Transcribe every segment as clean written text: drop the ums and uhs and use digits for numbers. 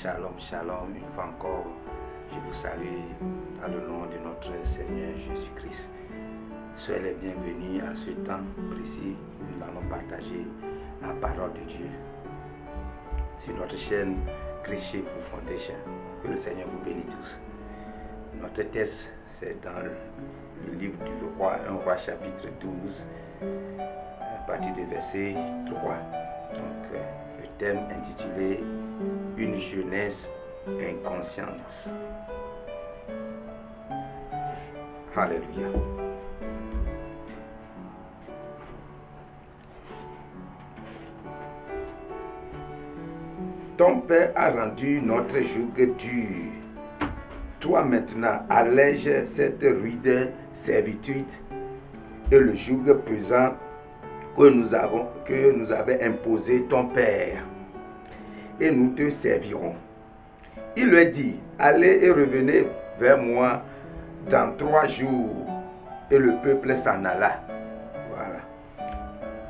Shalom, shalom, une fois encore, je vous salue dans le nom de notre Seigneur Jésus-Christ. Soyez les bienvenus à ce temps précis où nous allons partager la parole de Dieu sur notre chaîne Christ chez vous Foundation. Que le Seigneur vous bénisse tous. Notre texte, c'est dans le livre du roi, 1 roi chapitre 12, à partir du verset 3. Donc, le thème intitulé Une jeunesse inconsciente. Alléluia. Ton Père a rendu notre joug dur. Toi maintenant, allège cette rude servitude et le joug pesant que nous avait imposé ton Père, et nous te servirons. Il leur dit, allez et revenez vers moi dans 3 jours. Et le peuple s'en alla. Voilà.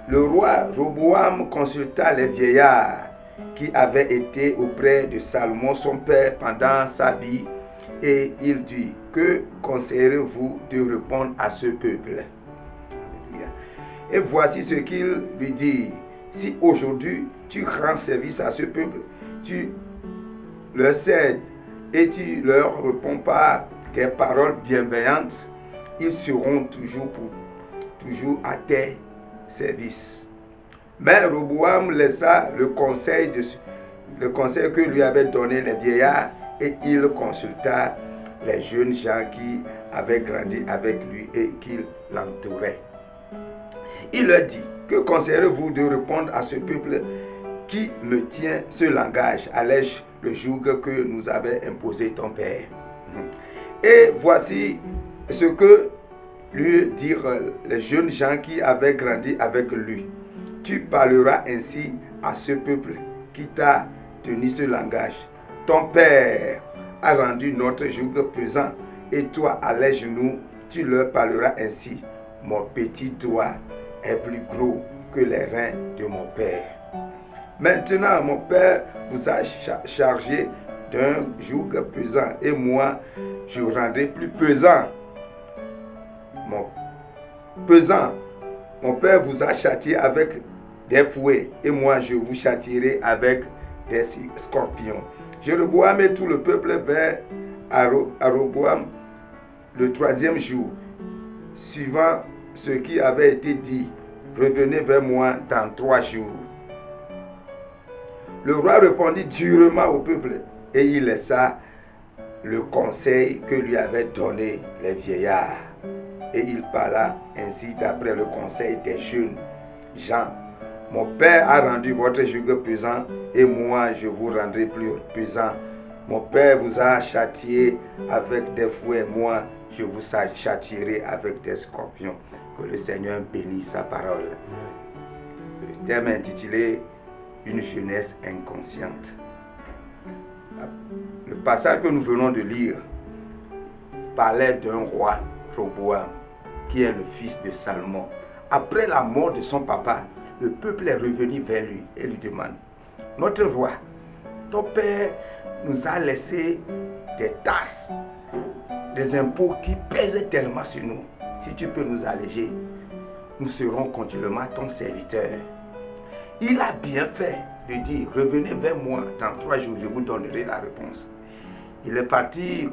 Le roi Roboam consulta les vieillards qui avaient été auprès de Salomon son père pendant sa vie, et il dit, que conseillerez-vous de répondre à ce peuple? Et voici ce qu'il lui dit. Si aujourd'hui tu rends service à ce peuple, tu leur cèdes et tu leur réponds par des paroles bienveillantes, ils seront toujours à tes services. Mais Roboam laissa le conseil que lui avaient donné les vieillards, et il consulta les jeunes gens qui avaient grandi avec lui et qui l'entouraient. Il leur dit, que conseillerez-vous de répondre à ce peuple qui me tient ce langage, allège le joug que nous avait imposé ton Père? Et voici ce que lui dirent les jeunes gens qui avaient grandi avec lui. Tu parleras ainsi à ce peuple qui t'a tenu ce langage. Ton Père a rendu notre joug pesant, et toi, allège-nous. Tu leur parleras ainsi. Mon petit doigt est plus gros que les reins de mon Père. Maintenant, mon Père vous a chargé d'un joug pesant, et moi, je rendrai plus pesant. Mon Père vous a châtié avec des fouets, et moi, je vous châtierai avec des scorpions. Jéroboam et tout le peuple vint à Roboam le 3e jour, suivant ce qui avait été dit. Revenez vers moi dans 3 jours. Le roi répondit durement au peuple, et il laissa le conseil que lui avaient donné les vieillards. Et il parla ainsi d'après le conseil des jeunes gens. Mon Père a rendu votre joug pesant, et moi je vous rendrai plus pesant. Mon Père vous a châtié avec des fouets, moi je vous châtierai avec des scorpions. Que le Seigneur bénisse sa parole. Le thème est intitulé Une jeunesse inconsciente. Le passage que nous venons de lire parlait d'un roi, Roboam, qui est le fils de Salomon. Après la mort de son papa, le peuple est revenu vers lui et lui demande, notre roi, ton père nous a laissé des tasses, des impôts qui pèsent tellement sur nous. Si tu peux nous alléger, nous serons continuellement ton serviteur. Il a bien fait de dire, revenez vers moi dans 3 jours, je vous donnerai la réponse. Il est parti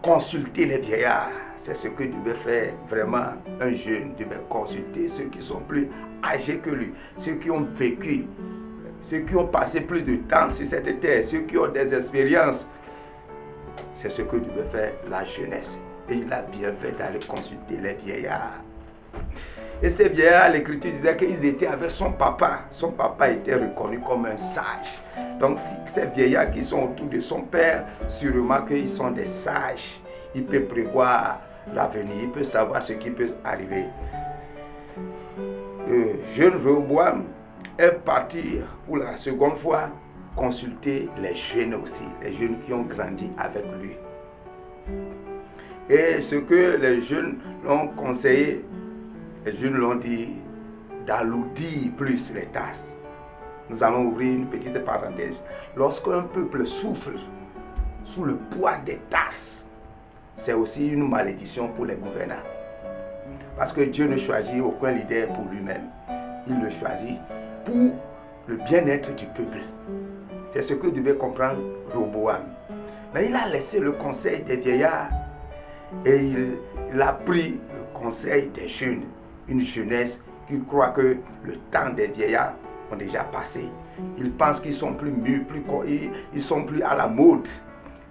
consulter les vieillards. C'est ce que devait faire vraiment un jeune. Il devait consulter ceux qui sont plus âgés que lui, ceux qui ont vécu, ceux qui ont passé plus de temps sur cette terre, ceux qui ont des expériences. C'est ce que devait faire la jeunesse. Et il a bien fait d'aller consulter les vieillards. Et ces vieillards, l'Écriture disait qu'ils étaient avec son papa. Son papa était reconnu comme un sage. Donc, si ces vieillards qui sont autour de son père, sûrement qu'ils sont des sages. Il peut prévoir l'avenir, il peut savoir ce qui peut arriver. Le jeune Roboam est parti pour la seconde fois consulter les jeunes aussi, les jeunes qui ont grandi avec lui. Et ce que les jeunes l'ont conseillé, les jeunes l'ont dit d'alourdir plus les tasses. Nous allons ouvrir une petite parenthèse. Lorsqu'un peuple souffre sous le poids des tasses, c'est aussi une malédiction pour les gouvernants. Parce que Dieu ne choisit aucun leader pour lui-même. Il le choisit pour le bien-être du peuple. C'est ce que devait comprendre Roboam. Mais il a laissé le conseil des vieillards et il a pris le conseil des jeunes. Une jeunesse qui croit que le temps des vieillards ont déjà passé. Ils pensent qu'ils sont plus mûrs, ils sont plus à la mode.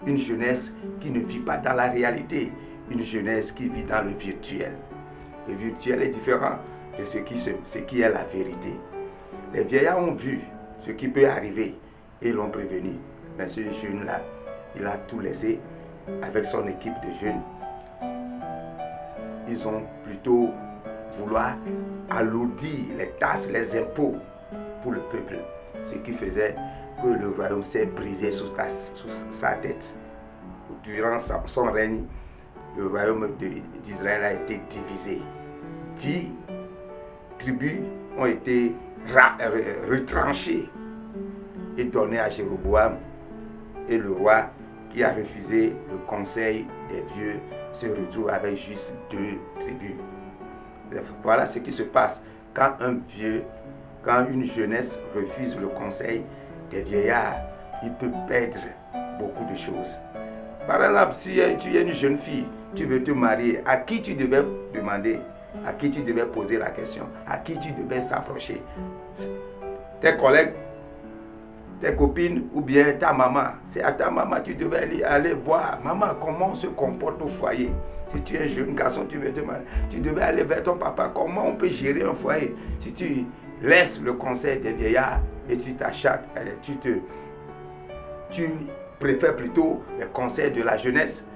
Une jeunesse qui ne vit pas dans la réalité. Une jeunesse qui vit dans le virtuel. Le virtuel est différent de ce qui est la vérité. Les vieillards ont vu ce qui peut arriver et l'ont prévenu. Mais ce jeune-là, il a tout laissé avec son équipe de jeunes. Ils ont plutôt vouloir alourdir les taxes, les impôts pour le peuple. Ce qui faisait que le royaume s'est brisé sous sa tête. Durant son règne, le royaume d'Israël a été divisé. 10 tribus ont été retranchées et données à Jéroboam. Et le roi qui a refusé le conseil des vieux se retrouve avec juste 2 tribus. Voilà ce qui se passe quand une jeunesse refuse le conseil des vieillards. Il peut perdre beaucoup de choses. Par exemple, si tu es une jeune fille, tu veux te marier, à qui tu devais demander, à qui tu devais poser la question, à qui tu devais s'approcher? Tes collègues, tes copines ou bien ta maman. C'est à ta maman que tu devais aller voir. Maman, comment on se comporte au foyer? Si tu es un jeune garçon, tu veux te marier, tu devais aller vers ton papa. Comment on peut gérer un foyer? Si tu laisses le conseil des vieillards et tu t'achètes, tu préfères plutôt les conseils de la jeunesse,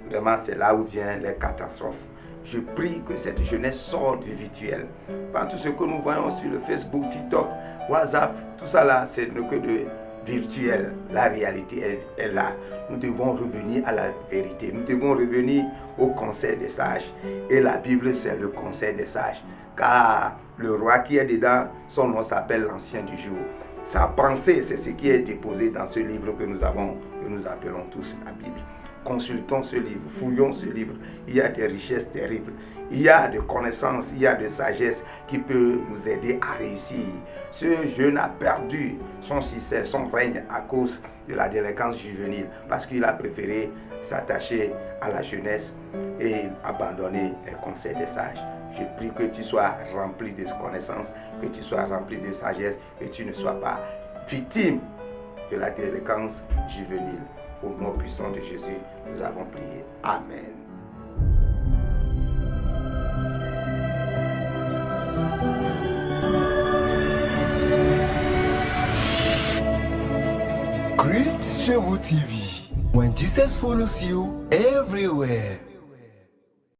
vraiment c'est là où viennent les catastrophes. Je prie que cette jeunesse sorte du virtuel. Par tout ce que nous voyons sur le Facebook, TikTok, WhatsApp, tout ça là, c'est que de virtuel. La réalité est là. Nous devons revenir à la vérité. Nous devons revenir au conseil des sages. Et la Bible, c'est le conseil des sages. Car le roi qui est dedans, son nom s'appelle l'Ancien du jour. Sa pensée, c'est ce qui est déposé dans ce livre que nous appelons tous la Bible. Consultons ce livre, fouillons ce livre. Il y a des richesses terribles. Il y a des connaissances, il y a de sagesse qui peut nous aider à réussir. Ce jeune a perdu son succès, son règne à cause de la délinquance juvénile parce qu'il a préféré s'attacher à la jeunesse et abandonner les conseils des sages. Je prie que tu sois rempli de connaissances, que tu sois rempli de sagesse, que tu ne sois pas victime de la délinquance juvénile. Au nom puissant de Jésus, nous avons prié. Amen. Christ Chez vous TV. When Jesus follows you everywhere.